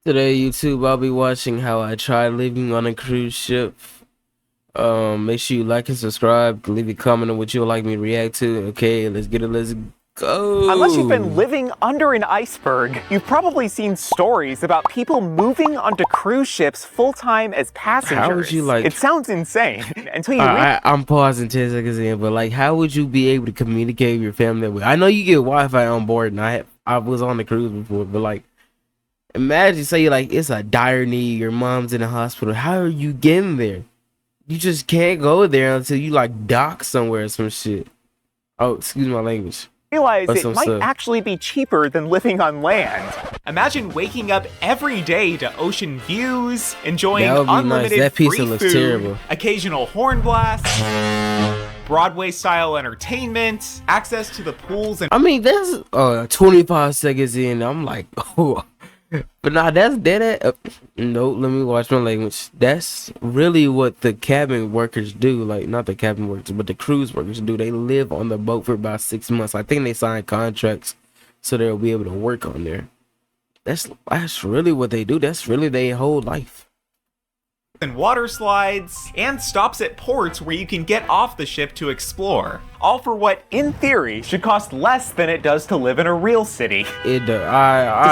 Today, YouTube, I'll be watching how I tried living on a cruise ship. Make sure you like and subscribe. Leave a comment on what you would like me to react to. Okay, let's get it. Let's go. Unless you've been living under an iceberg, you've probably seen stories about people moving onto cruise ships full-time as passengers. How would you like? It sounds insane until you read. I'm pausing 10 seconds in, but like, how would you be able to communicate with your family that way? I know you get Wi-Fi on board, and I was on the cruise before, but like, imagine say like it's a dire need, your mom's in the hospital. How are you getting there? You just can't go there until you like dock somewhere or some shit. Oh, excuse my language. Realize Or it some might stuff. actually be cheaper than living on land. Imagine waking up every day to ocean views, enjoying That would be nice. unlimited That pizza free looks food, terrible. occasional horn blasts, Broadway-style entertainment, access to the pools and I mean, that's 25 seconds in. I'm like, oh, but nah, that's dead. No, let me watch my language. That's really what the cabin workers do. Like, not the cabin workers, but the cruise workers do. They live on the boat for about 6 months. I think they sign contracts so they'll be able to work on there. That's really what they do. That's really their whole life. water slides, and stops at ports where you can get off the ship to explore. All for what, in theory, should cost less than it does to live in a real city. It To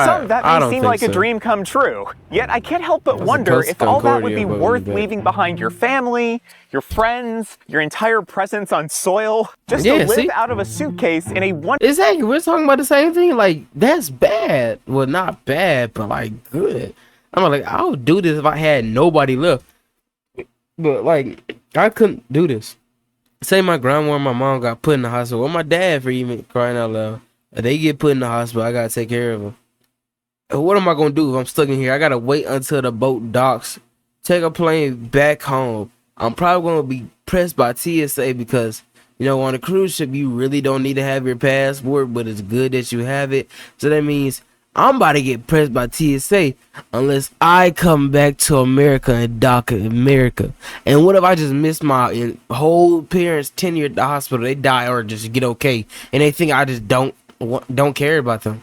some, that I may don't seem think like a so. dream come true. Yet I can't help but As wonder opposed if to all that would be Concordia, but worth we bet. leaving behind your family, your friends, your entire presence on soil, just Yeah, to live see? out of a suitcase in a one. Exactly, we're talking about the same thing. Like, that's bad. Well, not bad, but like good. I'm like, I would do this if I had nobody left. But like, I couldn't do this. Say my grandma or my mom got put in the hospital, or my dad, for even crying out loud. If they get put in the hospital, I gotta take care of them. And what am I gonna do if I'm stuck in here? I gotta wait until the boat docks, take a plane back home. I'm probably gonna be pressed by TSA because, you know, on a cruise ship, you really don't need to have your passport, but it's good that you have it. So that means I'm about to get pressed by TSA unless I come back to America and dock in America. And what if I just miss my whole parents' tenure at the hospital? They die or just get okay, and they think I just don't care about them.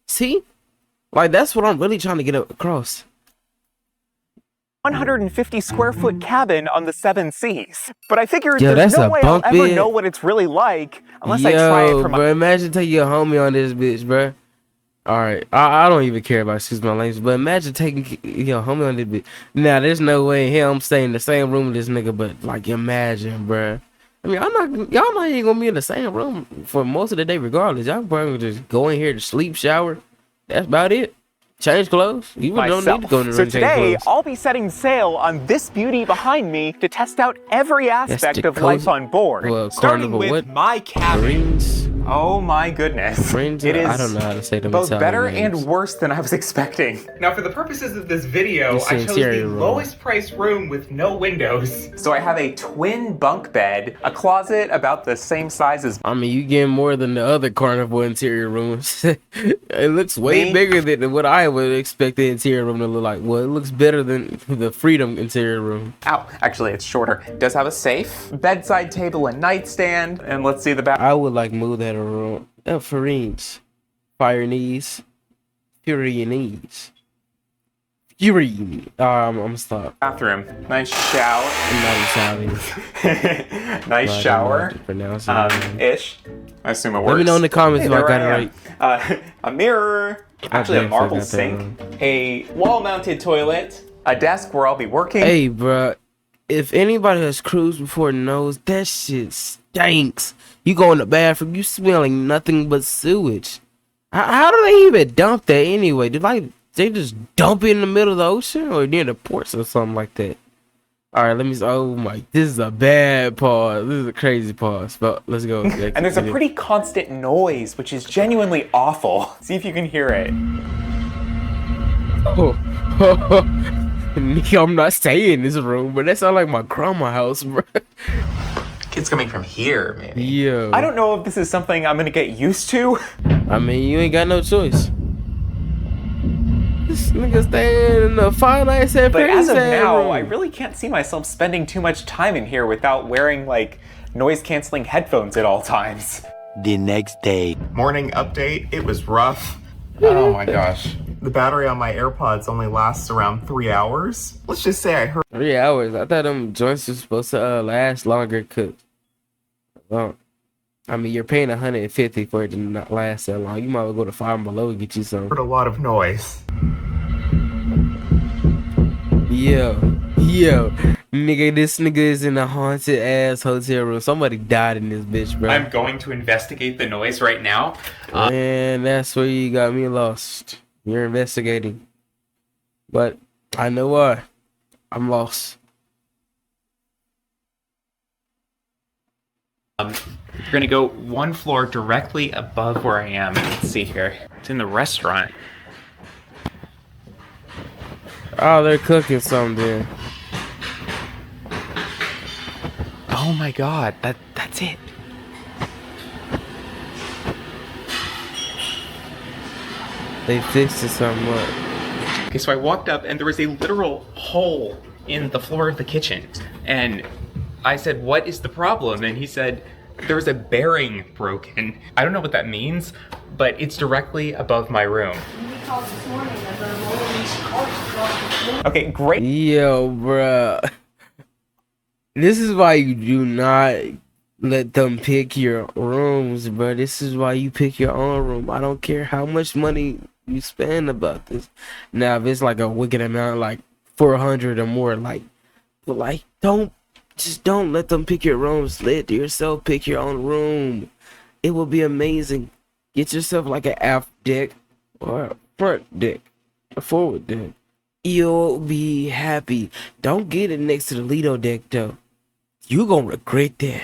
See, like, that's what I'm really trying to get across. 150 square foot cabin on the Seven Seas. But I figured Yo, there's that's no a way I'll bunk ever bed. know what it's really like unless I try it for my. Bro, imagine taking your homie on this bitch, bro. All right, I don't even care about excuse my language, but imagine taking your homie on this bitch. Now, there's no way in hell I'm staying in the same room with this nigga, but like, imagine, bro. I mean, y'all not even gonna be in the same room for most of the day, regardless. Y'all probably just go in here to sleep, shower. That's about it. Change clothes. You don't Myself. need to go in the room So and change today, clothes. I'll be setting sail on this beauty behind me to test out every aspect the of life cozy- on board. Well, Starting Carnival, with what? my cabin. Marines? Oh my goodness. Friends? It is I don't know how to say them both Italian better names. and worse than I was expecting. Now, for the purposes of this video, It's I the chose the interior room. lowest price room with no windows. So I have a twin bunk bed, a closet about the same size as I mean, you getting more than the other Carnival interior rooms. It looks way Me? bigger than what I would expect the interior room to look like. Well, it looks better than the Freedom interior room. Ow, actually it's shorter. It does have a safe, bedside table and nightstand, and let's see the back. I would like move that around. Farines. Fire knees. Fury knees. Fury. I'm stop. Bathroom. Nice shower. I'm not Italian. Nice but I shower. don't know how to pronounce it. Ish. I assume it works. Let me know in the comments if I there got it am. right. A mirror. Actually, a definitely marble got that sink. A wall-mounted toilet. A desk where I'll be working. Hey, bruh. If anybody has cruised before knows, that shit stinks. You go in the bathroom, you smelling nothing but sewage. How do they even dump that anyway? They just dump it in the middle of the ocean or near the ports or something like that? All right, oh my, this is a bad pause. This is a crazy pause, but let's go. And there's a pretty constant noise, which is genuinely awful. See if you can hear it. Nigga, I'm not staying in this room, but that sounds like my grandma's house, bro. Kids coming from here, maybe. Yo, I don't know if this is something I'm gonna get used to. I mean, you ain't got no choice. This nigga staying in the Five Nights at But as Freddy's of now, room. I really can't see myself spending too much time in here without wearing, like, noise-canceling headphones at all times. The next day. Morning update, it was rough. Oh my gosh. the battery on my AirPods only lasts around 3 hours. Let's just say I heard 3 hours. I thought them joints were supposed to last longer. Well, I mean, you're paying 150 for it to not last that long. You might as well go to Five Below and get you some. a lot of noise. Yo, nigga, this nigga is in a haunted ass hotel room. Somebody died in this bitch, bro. I'm going to investigate the noise right now. Man, that's where you got me lost. You're investigating. But I know why. I'm lost. We're gonna go one floor directly above where I am. Let's see here. It's in the restaurant. Oh, they're cooking something. Oh my god, that's it. They fixed it something up. Okay, so I walked up and there was a literal hole in the floor of the kitchen. And I said, "What is the problem?" And he said, "There was a bearing broken." I don't know what that means, but it's directly above my room. Okay, great. Yo, bruh. This is why you do not let them pick your rooms, bro. This is why you pick your own room. I don't care how much money you spend about this. Now, if it's like a wicked amount, like 400 or more, don't let them pick your rooms. Let yourself pick your own room. It will be amazing. Get yourself like an aft deck or a front deck, a forward deck. You'll be happy. Don't get it next to the Lido deck though. You gonna regret that.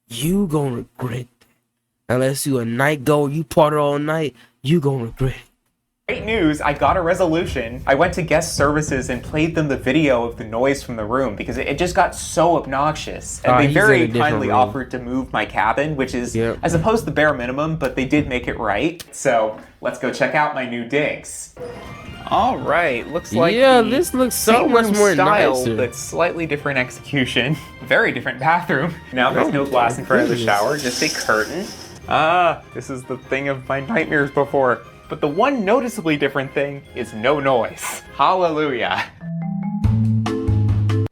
You gonna regret that. Unless you a night goer, you party all night, you gonna regret it. Great news, I got a resolution. I went to guest services and played them the video of the noise from the room because it just got so obnoxious. And they he's in a very different kindly room. offered to move my cabin, which is, Yep. I suppose, the bare minimum, but they did make it right. So let's go check out my new digs. All right, looks like Yeah, the this looks so same much room more style, nicer. but slightly different execution. Very different bathroom. Now there's no glass in front of the shower, just a curtain. Ah, this is the thing of my nightmares before. But the one noticeably different thing is no noise. Hallelujah.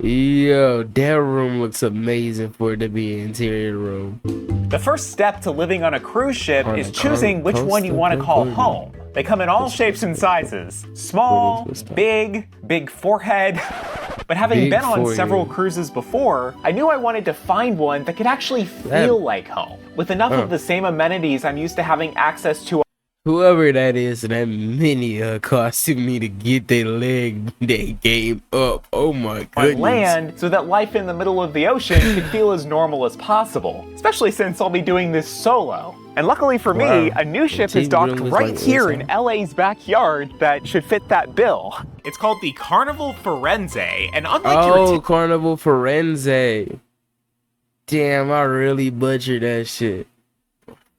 Yo, that room looks amazing for it to be an interior room. The first step to living on a cruise ship On is a choosing which one you want to call coaster. home. They come in all shapes and sizes. Small, big forehead. But having Big been on forehead. several cruises before, I knew I wanted to find one that could actually feel like home. With enough of the same amenities I'm used to having access to Whoever that is, that many costing me to get their game up. Oh my on goodness. land so that life in the middle of the ocean could feel as normal as possible, especially since I'll be doing this solo. And luckily for me, Wow. a new ship The is TV docked room is right like here inside. in LA's backyard that should fit that bill. It's called the Carnival Firenze, and unlike your Oh, Carnival Firenze. Damn, I really butchered that shit.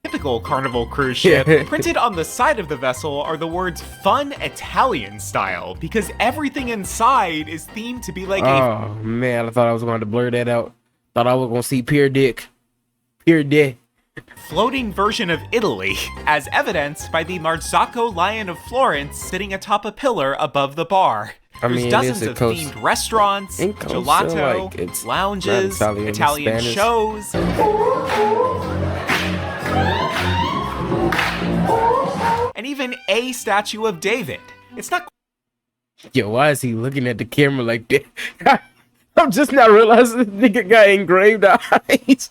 typical Carnival cruise ship, printed on the side of the vessel are the words "Fun Italian Style" because everything inside is themed to be like a Oh man, I thought I was going to blur that out. Thought I was going to see Pure Dick. Pure Dick. floating version of Italy, as evidenced by the Marzocco Lion of Florence sitting atop a pillar above the bar. I There's mean, it dozens is a of coast- themed restaurants, in coastal, gelato, like, it's lounges, not Italian, it's Italian Spanish. shows, and even a statue of David. It's not Yo, why is he looking at the camera like that? I'm just not realizing this nigga got engraved eyes.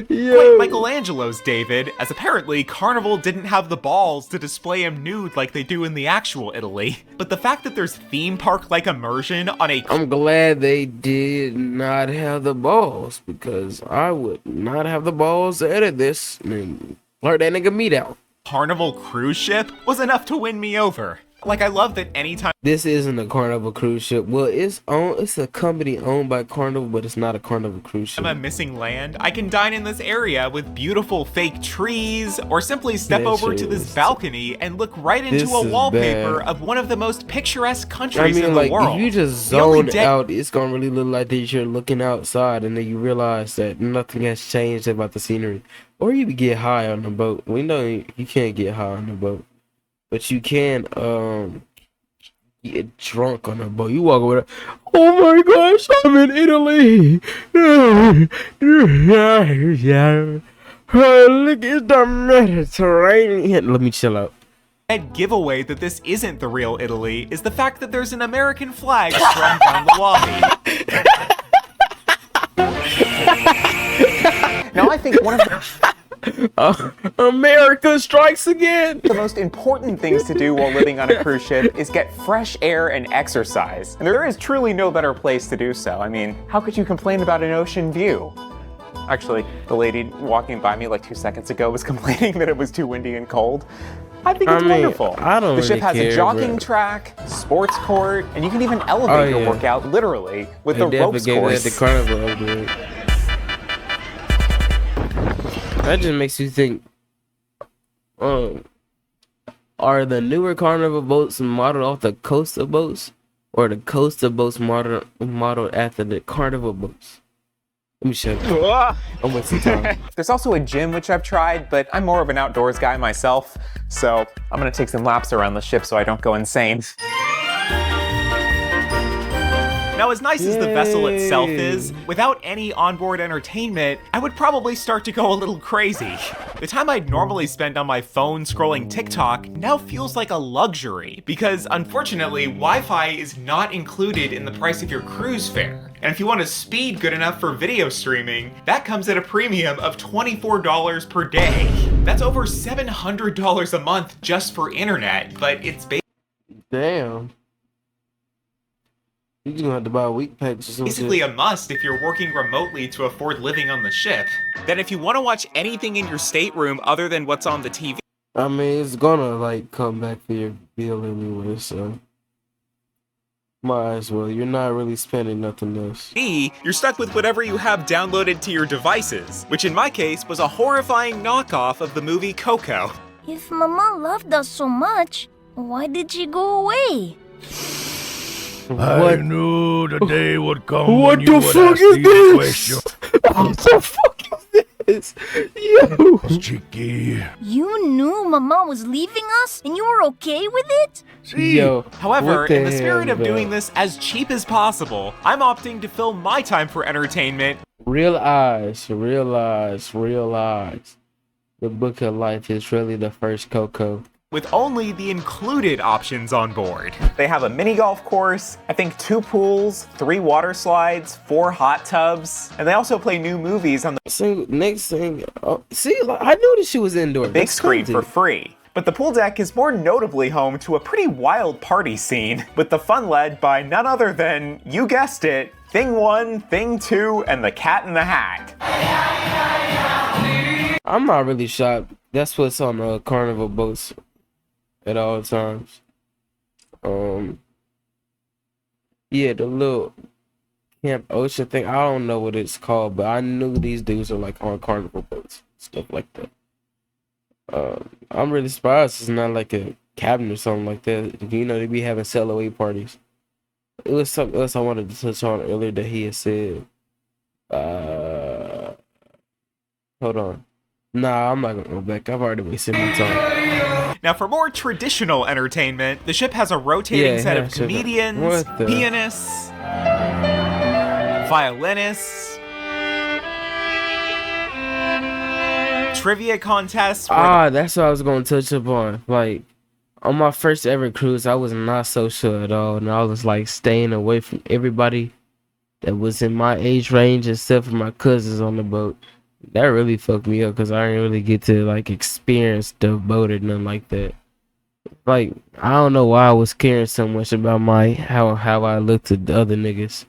Yo. quite Michelangelo's David, as apparently Carnival didn't have the balls to display him nude like they do in the actual Italy. But the fact that there's theme park-like immersion on a I'm glad they did not have the balls, because I would not have the balls to edit this and blur that nigga meat out. Carnival cruise ship was enough to win me over. Like, I love that anytime This isn't a Carnival cruise ship. Well, it's a company owned by Carnival, but it's not a Carnival cruise ship. I'm missing land, I can dine in this area with beautiful fake trees, or simply step That over shit to this is- balcony and look right into This a is wallpaper bad. of one of the most picturesque I countries mean, in like, the world. if you just The only zone dead- out, it's gonna really look like that you're looking outside, and then you realize that nothing has changed about the scenery. Or you could get high on the boat. We know you can't get high on the boat, but you can get drunk on the boat. You walk over there. Oh my gosh, I'm in Italy. Look at the Mediterranean. Let me chill out. Head giveaway that this isn't the real Italy is the fact that there's an American flag strung down the lobby. Now I think one of America strikes again. the most important things to do while living on a cruise ship is get fresh air and exercise. And there is truly no better place to do so. I mean, how could you complain about an ocean view? Actually, the lady walking by me like 2 seconds ago was complaining that it was too windy and cold. I think it's wonderful. I don't The ship really has care, a jogging but- track, sports court, and you can even elevate your yeah. workout literally with They the ropes definitely gave that course. the carnival upgrade. That just makes you think. Are the newer carnival boats modeled off the coaster boats, or the coaster boats modeled after the carnival boats? Let me shut up. I'm wasting time. There's also a gym which I've tried, but I'm more of an outdoors guy myself, so I'm gonna take some laps around the ship so I don't go insane. Now, as nice as the vessel itself Yay. is, without any onboard entertainment, I would probably start to go a little crazy. The time I'd normally spend on my phone scrolling TikTok now feels like a luxury, because unfortunately, Wi-Fi is not included in the price of your cruise fare. And if you want a speed good enough for video streaming, that comes at a premium of $24 per day. That's over $700 a month just for internet, but it's Damn. You gonna have to buy a week package or something. basically a must if you're working remotely to afford living on the ship. Then if you want to watch anything in your stateroom other than what's on the TV, I mean, it's gonna like come back for your bill anyway, so might as well. You're not really spending nothing else. you're stuck with whatever you have downloaded to your devices, which in my case was a horrifying knockoff of the movie Coco. If Mama loved us so much, why did she go away? I knew the day would come What when you the would fuck ask is these this? questions. What the fuck is this? Yo. Cheeky. You knew Mama was leaving us and you were okay with it? See, Yo. However, what the in the spirit hell, of bro? doing this as cheap as possible, I'm opting to fill my time for entertainment Realize. The Book of Life is really the first Coco. with only the included options on board. They have a mini golf course, I think 2 pools, 3 water slides, 4 hot tubs, and they also play new movies on the Next thing, see, like, I knew this shit was indoor. big screen for free. But the pool deck is more notably home to a pretty wild party scene, with the fun led by none other than, you guessed it, Thing 1, Thing 2, and the Cat in the Hat. I'm not really shocked. That's what's on the carnival boats at all times. Yeah, the little Camp Ocean thing. I don't know what it's called, but I knew these dudes are like on carnival boats, stuff like that. I'm really surprised it's not like a cabin or something like that. You know, they be having sail away parties. It was something else I wanted to touch on earlier that he had said. Hold on. Nah, I'm not gonna go back. I've already wasted my time. Now, for more traditional entertainment, the ship has a rotating Yeah, set yeah, of sure. comedians, What the- pianists, violinists, trivia contests. Where That's what I was gonna touch upon. Like, on my first ever cruise, I was not social at all, and I was like staying away from everybody that was in my age range, except for my cousins on the boat. That really fucked me up because I didn't really get to like experience the boat or nothing like that. Like, I don't know why I was caring so much about my how I looked at the other niggas.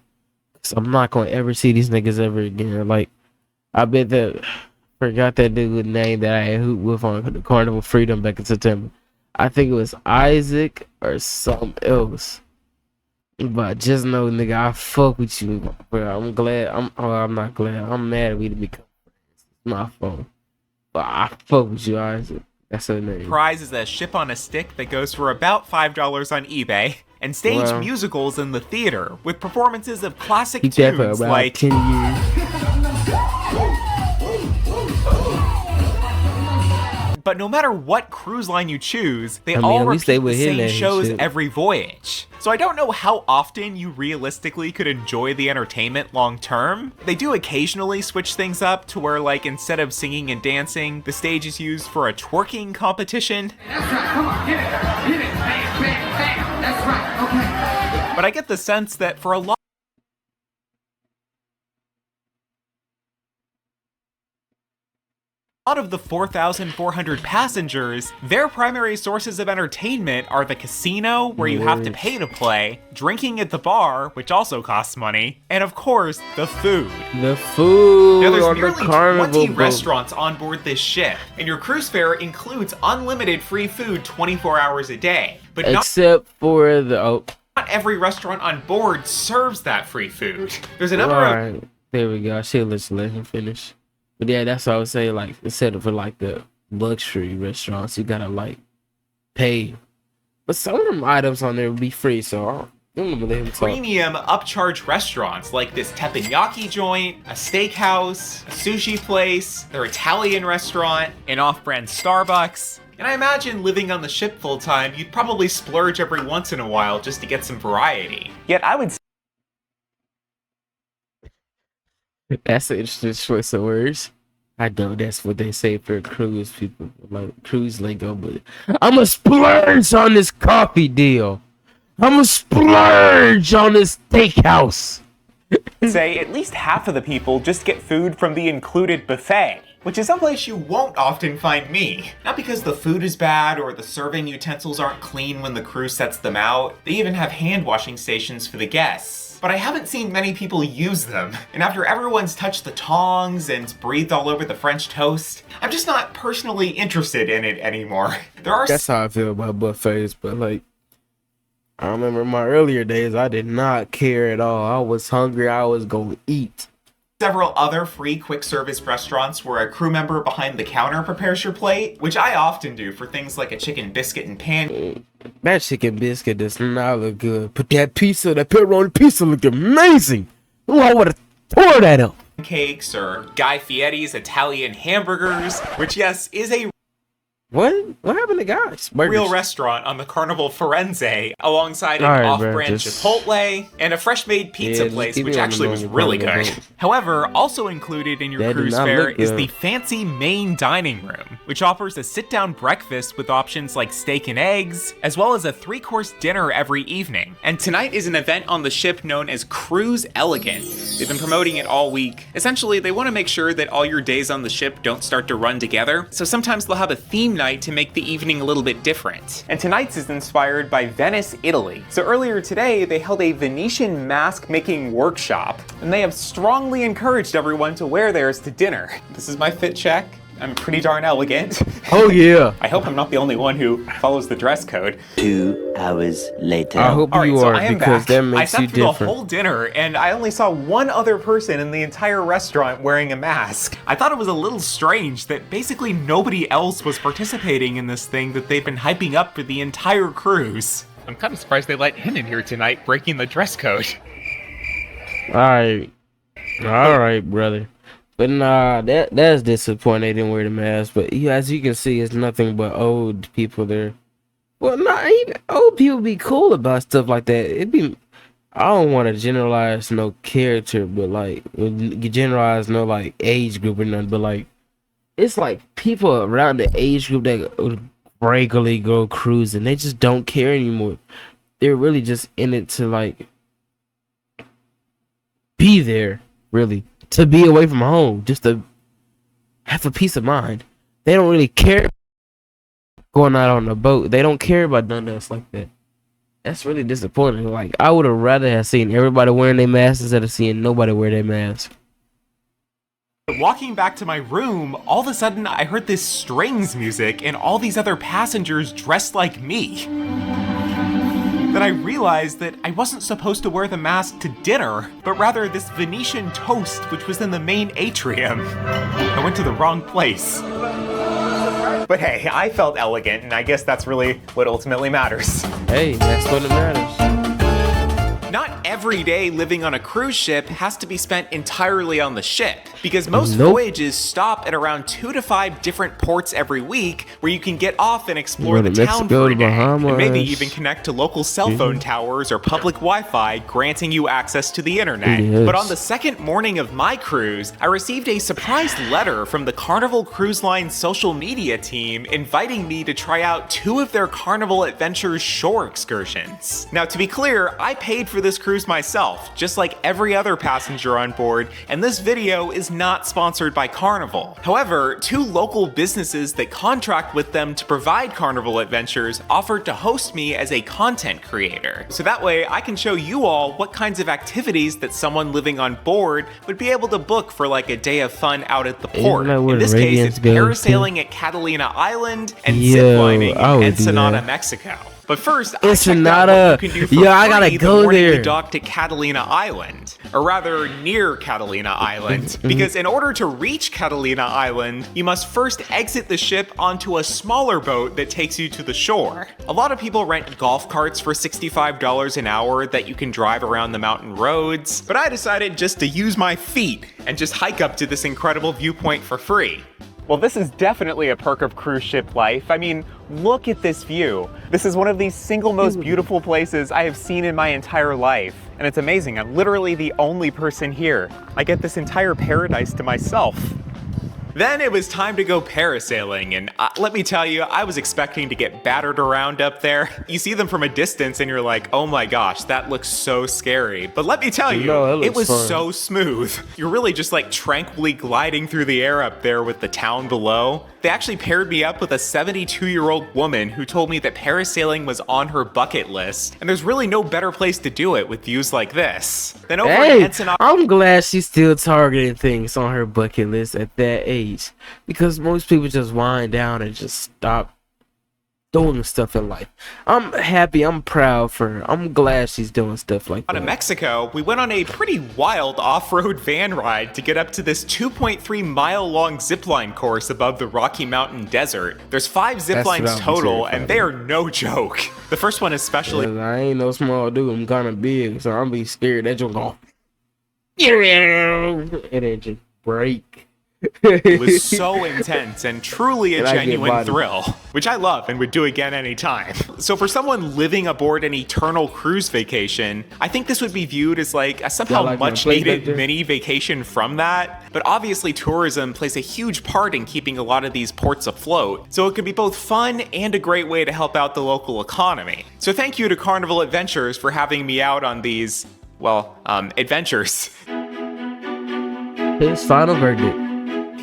Cause I'm not gonna ever see these niggas ever again. Like, I bet that forgot that dude's name that I had hooped with on the Carnival Freedom back in September. I think it was Isaac or something else. But just know, nigga, I fuck with you, bro. I'm glad. I'm not glad. I'm mad we become friends. It's my fault. But I fuck with you, Isaac. That's her name. prize is a ship on a stick that goes for about $5 on eBay, and stage Wow. musicals in the theater with performances of classic Keep that for tunes about like 10 years. But no matter what cruise line you choose, they I mean, all at least repeat they would the hit same that shows shit. every voyage. So I don't know how often you realistically could enjoy the entertainment long term. They do occasionally switch things up to where, like, instead of singing and dancing, the stage is used for a twerking competition. That's right, come on, hit it, bam, bam, bam, that's right, okay. But I get the sense that for a lot of the 4,400 passengers, their primary sources of entertainment are the casino, where you have to pay to play, drinking at the bar, which also costs money, and of course, the food. The food Now, there's on the nearly Carnival 20 boat. restaurants on board this ship, and your cruise fare includes unlimited free food 24 hours a day. But Except for the not every restaurant on board serves that free food. There's a number of right. There we go. I should let him finish. But yeah, that's what I was saying. Like, instead of for like the luxury restaurants, you gotta like pay. But some of them items on there will be free, so I'm gonna let him talk. premium upcharge restaurants like this teppanyaki joint, a steakhouse, a sushi place, their Italian restaurant, an off-brand Starbucks. And I imagine living on the ship full time, you'd probably splurge every once in a while just to get some variety. Yet I would That's an interesting choice of words. I know that's what they say for cruise people, like cruise lingo, but I'm a splurge on this coffee deal. I'm a splurge on this steakhouse. say at least half of the people just get food from the included buffet. Which is someplace you won't often find me. Not because the food is bad or the serving utensils aren't clean when the crew sets them out. They even have hand washing stations for the guests. But I haven't seen many people use them. And after everyone's touched the tongs and breathed all over the French toast, I'm just not personally interested in it anymore. There are That's how I feel about buffets, but like, I remember in my earlier days, I did not care at all. I was hungry, I was gonna eat. several other free quick service restaurants where a crew member behind the counter prepares your plate, which I often do for things like a chicken biscuit and That chicken biscuit does not look good. But that pizza, that pepperoni pizza looked amazing. Ooh, I would have tore that up. pancakes or Guy Fieri's Italian hamburgers, which yes, is a What happened to guys? real restaurant on the Carnival Firenze, alongside an All right, off-brand bro, just- Chipotle and a fresh-made pizza just place, keep which it on the actually was normal really Carnival good. boat. However, also included in your That did cruise not fare look is good. the fancy main dining room, which offers a sit-down breakfast with options like steak and eggs, as well as a 3-course dinner every evening. And tonight is an event on the ship known as Cruise Elegant. They've been promoting it all week. Essentially, they want to make sure that all your days on the ship don't start to run together, so sometimes they'll have a theme night to make the evening a little bit different. And tonight's is inspired by Venice, Italy. So earlier today, they held a Venetian mask making workshop, and they have strongly encouraged everyone to wear theirs to dinner. This is my fit check. I'm pretty darn elegant. Oh yeah. I hope I'm not the only one who follows the dress code. 2 hours later. I hope All right, you so are I am because back. that I makes sat you through the different. whole dinner, and I only saw one other person in the entire restaurant wearing a mask. I thought it was a little strange that basically nobody else was participating in this thing that they've been hyping up for the entire cruise. I'm kind of surprised they let him in here tonight, breaking the dress code. All right, brother. But nah, that's disappointing. They didn't wear the mask. But yeah, as you can see, it's nothing but old people there. Well, not even old people be cool about stuff like that. It'd be. I don't want to generalize no character, but like generalize no like age group or nothing. But like, it's like people around the age group that regularly go cruising. They just don't care anymore. They're really just in it to like be there, really. To be away from home, just to have a peace of mind. They don't really care going out on the boat. They don't care about none else like that. That's really disappointing. Like, I would have rather have seen everybody wearing their masks instead of seeing nobody wear their mask. Walking back to my room, all of a sudden I heard this strings music and all these other passengers dressed like me. Then I realized that I wasn't supposed to wear the mask to dinner, but rather this Venetian toast which was in the main atrium. I went to the wrong place. But hey, I felt elegant, and I guess that's really what ultimately matters. Hey, that's what it matters. Not every day living on a cruise ship has to be spent entirely on the ship, because most Nope. voyages stop at around 2 to 5 different ports every week where you can get off and explore Go the to town Mexico, for a to day, and maybe Bahamas. even connect to local cell phone towers or public Wi-Fi, granting you access to the internet. Yes. But on the second morning of my cruise, I received a surprise letter from the Carnival Cruise Line social media team inviting me to try out 2 of their Carnival Adventures shore excursions. Now, to be clear, I paid for this cruise myself, just like every other passenger on board, and this video is not sponsored by Carnival. However, 2 local businesses that contract with them to provide Carnival Adventures offered to host me as a content creator. So that way I can show you all what kinds of activities that someone living on board would be able to book for like a day of fun out at the port. that where In this the case, Radians it's go to? parasailing at Catalina Island and Yo, ziplining I in would do Ensenada, that. Mexico. But first, I checked out Ensenada. what you can do for Yo, I gotta free the go morning we there. docked at Catalina Island, or rather near Catalina Island, because in order to reach Catalina Island, you must first exit the ship onto a smaller boat that takes you to the shore. A lot of people rent golf carts for $65 an hour that you can drive around the mountain roads, but I decided just to use my feet and just hike up to this incredible viewpoint for free. Well, this is definitely a perk of cruise ship life. I mean, look at this view. This is one of the single most beautiful places I have seen in my entire life. And it's amazing, I'm literally the only person here. I get this entire paradise to myself. Then it was time to go parasailing, and let me tell you, I was expecting to get battered around up there. You see them from a distance and you're like, oh my gosh, that looks so scary. But let me tell you, No, it it was looks fun. so smooth. You're really just like tranquilly gliding through the air up there with the town below. They actually paired me up with a 72-year-old woman who told me that parasailing was on her bucket list, and there's really no better place to do it with views like this. Then over in Hey, Ensenada, I'm glad she's still targeting things on her bucket list at that age, because most people just wind down and just stop doing stuff in life. I'm happy, I'm proud for her. I'm glad she's doing stuff like out of that. Mexico, we went on a pretty wild off-road van ride to get up to this 2.3 mile long zipline course above the Rocky Mountain Desert. There's 5 zip That's lines what I'm total, terrified and they are no joke. The first one especially 'Cause I ain't no small dude, I'm kinda big, so I'm be scared that you'll go. It ain't just break. was so intense and truly a And I get genuine bodied. thrill, which I love and would do again anytime. So for someone living aboard an eternal cruise vacation, I think this would be viewed as like a somehow like my much plate needed back there? mini vacation from that. But obviously tourism plays a huge part in keeping a lot of these ports afloat, so it could be both fun and a great way to help out the local economy. So thank you to Carnival Adventures for having me out on these, well, adventures. His final verdict.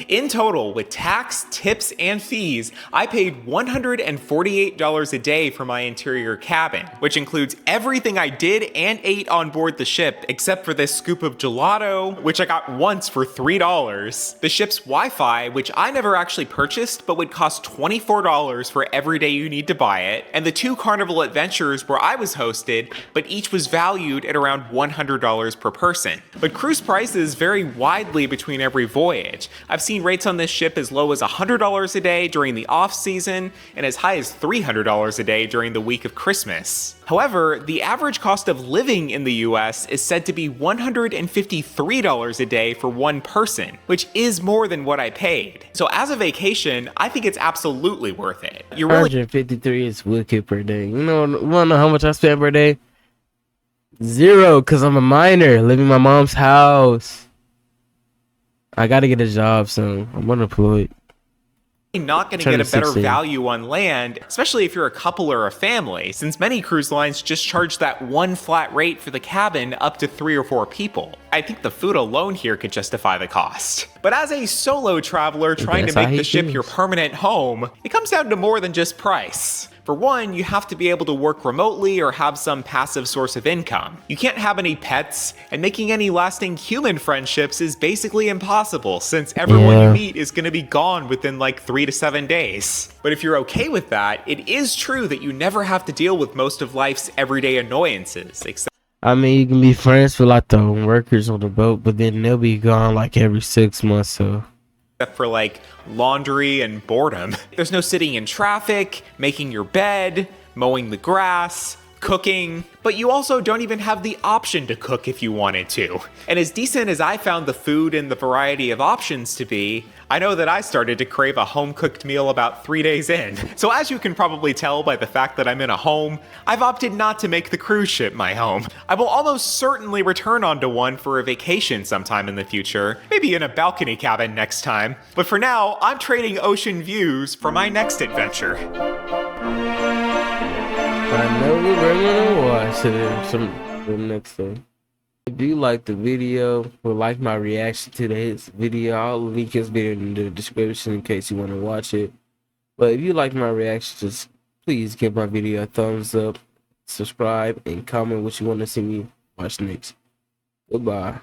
In total, with tax, tips, and fees, I paid $148 a day for my interior cabin, which includes everything I did and ate on board the ship, except for this scoop of gelato, which I got once for $3, the ship's Wi-Fi, which I never actually purchased, but would cost $24 for every day you need to buy it, and the 2 Carnival Adventures where I was hosted, but each was valued at around $100 per person. But cruise prices vary widely between every voyage. I've seen rates on this ship as low as $100 a day during the off-season and as high as $300 a day during the week of Christmas. However, the average cost of living in the US is said to be $153 a day for one person, which is more than what I paid. So as a vacation, I think it's absolutely worth it. You're really 153 is wicked per day. You wanna know how much I spend per day? 0, because I'm a minor living in my mom's house. I gotta get a job soon. I'm unemployed. not going to Trying get to a better succeed. value on land, especially if you're a couple or a family, since many cruise lines just charge that one flat rate for the cabin up to 3 or 4 people. I think the food alone here could justify the cost. But as a solo traveler trying to That's how make he the ship feels. your permanent home, it comes down to more than just price. For one, you have to be able to work remotely or have some passive source of income. You can't have any pets, and making any lasting human friendships is basically impossible since everyone Yeah. you meet is going to be gone within like 3 to 7 days. But if you're okay with that, it is true that you never have to deal with most of life's everyday annoyances, except I mean, you can be friends with like the workers on the boat, but then they'll be gone like every 6 months. So for like laundry and boredom. There's no sitting in traffic, making your bed, mowing the grass, cooking, but you also don't even have the option to cook if you wanted to. And as decent as I found the food and the variety of options to be, I know that I started to crave a home-cooked meal about 3 days in. So as you can probably tell by the fact that I'm in a home, I've opted not to make the cruise ship my home. I will almost certainly return onto one for a vacation sometime in the future, maybe in a balcony cabin next time. But for now, I'm trading ocean views for my next adventure. I know we're gonna watch it next time. If you like the video or like my reaction to this video, I'll link his video in the description in case you want to watch it. But if you like my reaction, just please give my video a thumbs up, subscribe, and comment what you want to see me watch next. Goodbye.